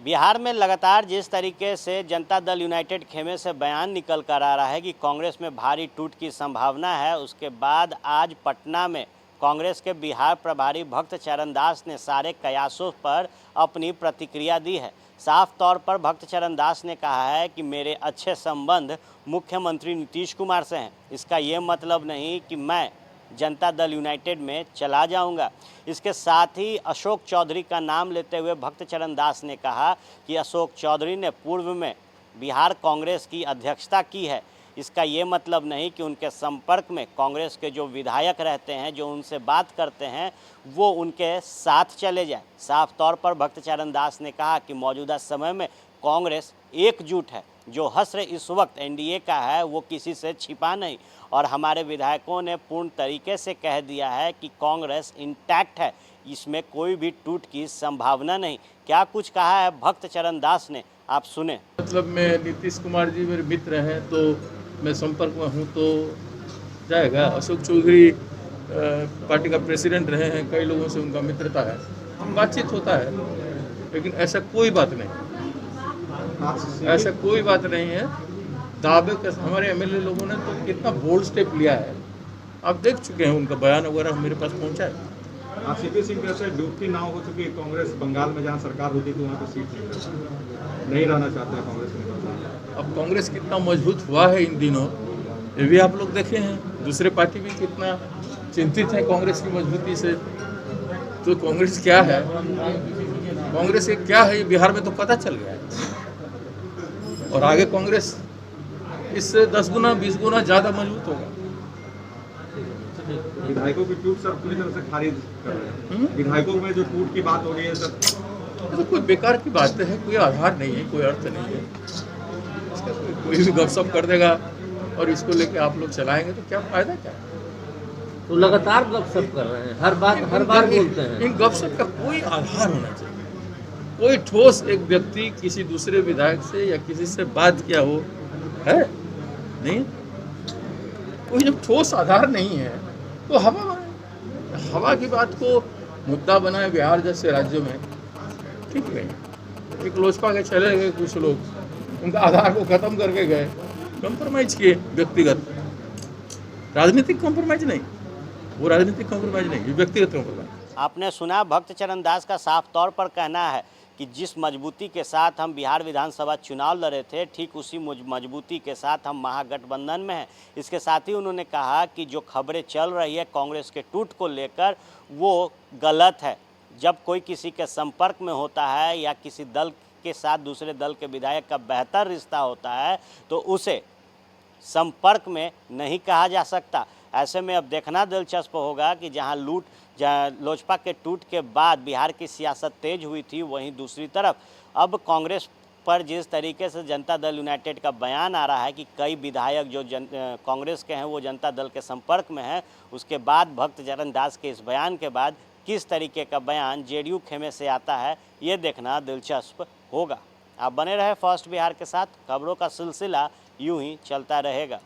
बिहार में लगातार जिस तरीके से जनता दल यूनाइटेड खेमे से बयान निकल कर आ रहा है कि कांग्रेस में भारी टूट की संभावना है, उसके बाद आज पटना में कांग्रेस के बिहार प्रभारी भक्त चरण दास ने सारे कयासों पर अपनी प्रतिक्रिया दी है। साफ तौर पर भक्त चरण दास ने कहा है कि मेरे अच्छे संबंध मुख्यमंत्री नीतीश कुमार से हैं। इसका ये मतलब नहीं कि मैं जनता दल यूनाइटेड में चला जाऊंगा। इसके साथ ही अशोक चौधरी का नाम लेते हुए भक्त चरण दास ने कहा कि अशोक चौधरी ने पूर्व में बिहार कांग्रेस की अध्यक्षता की है। इसका ये मतलब नहीं कि उनके संपर्क में कांग्रेस के जो विधायक रहते हैं, जो उनसे बात करते हैं, वो उनके साथ चले जाए। साफ तौर पर भक्त चरण दास ने कहा कि मौजूदा समय में कांग्रेस एकजुट है। जो हश्र इस वक्त एनडीए का है वो किसी से छिपा नहीं, और हमारे विधायकों ने पूर्ण तरीके से कह दिया है कि कांग्रेस इंटैक्ट है, इसमें कोई भी टूट की संभावना नहीं। क्या कुछ कहा है भक्त चरण दास ने, आप सुने। मतलब मैं नीतीश कुमार जी मेरे मित्र हैं, तो मैं संपर्क में हूँ तो जाएगा। अशोक चौधरी पार्टी का प्रेसिडेंट रहे हैं, कई लोगों से उनका मित्रता है, बातचीत होता है, लेकिन ऐसा कोई बात नहीं, ऐसा कोई बात नहीं है। दावे के हमारे एमएलए लोगों ने तो कितना बोल्ड स्टेप लिया है, आप देख चुके हैं, उनका बयान वगैरह मेरे पास पहुंचा है। सीपी सिंह कैसे डूबती नाव हो चुकी है कांग्रेस। बंगाल में जहां सरकार होती थी वहां पर सीट नहीं रहना चाहते हैं कांग्रेस में। अब कांग्रेस कितना मजबूत हुआ है इन दिनों, ये भी आप लोग देखे हैं। दूसरे पार्टी भी कितना चिंतित है कांग्रेस की मजबूती से। तो कांग्रेस क्या है, कांग्रेस एक क्या है, ये बिहार में तो पता चल गया है। और आगे कांग्रेस इससे 10 गुना 20 गुना ज़्यादा मजबूत होगा। विधायकों की टूट सर पूरी तरह से खारिज कर रहे हैं। विधायकों में जो टूट की बात हो रही है सर, तो कोई बेकार की बात है, कोई आधार नहीं है, कोई अर्थ नहीं है। इसका कोई भी गपशप कर देगा और इसको लेके आप लोग चलाएंगे तो क्या फायदा, क्या। तो लगातार गपशप कर रहे हैं, हर बार बोलते हैं। इन गपशप का कोई आधार होना चाहिए। कोई ठोस एक व्यक्ति किसी दूसरे विधायक से या किसी से बात किया हो है नहीं, कोई जब ठोस आधार नहीं है तो हवा बनाए, हवा की बात को मुद्दा बनाए बिहार जैसे राज्यों में, ठीक है। एक लोजपा के चले गए कुछ लोग, उनका आधार को खत्म करके गए, कंप्रोमाइज किए, व्यक्तिगत राजनीतिक कंप्रोमाइज नहीं, वो राजनीतिक कंप्रोमाइज नहीं, ये व्यक्तिगत कंप्रोमाइज। आपने सुना भक्त चरण दास का साफ तौर पर कहना है कि जिस मजबूती के साथ हम बिहार विधानसभा चुनाव लड़े थे, ठीक उसी मजबूती के साथ हम महागठबंधन में हैं। इसके साथ ही उन्होंने कहा कि जो खबरें चल रही है कांग्रेस के टूट को लेकर, वो गलत है। जब कोई किसी के संपर्क में होता है या किसी दल के साथ दूसरे दल के विधायक का बेहतर रिश्ता होता है तो उसे संपर्क में नहीं कहा जा सकता। ऐसे में अब देखना दिलचस्प होगा कि जहां लोजपा के टूट के बाद बिहार की सियासत तेज हुई थी, वहीं दूसरी तरफ अब कांग्रेस पर जिस तरीके से जनता दल यूनाइटेड का बयान आ रहा है कि कई विधायक जो कांग्रेस के हैं वो जनता दल के संपर्क में हैं, उसके बाद भक्त चरण दास के इस बयान के बाद किस तरीके का बयान जेडीयू खेमे से आता है, ये देखना दिलचस्प होगा। आप बने रहे फर्स्ट बिहार के साथ, खबरों का सिलसिला यूं ही चलता रहेगा।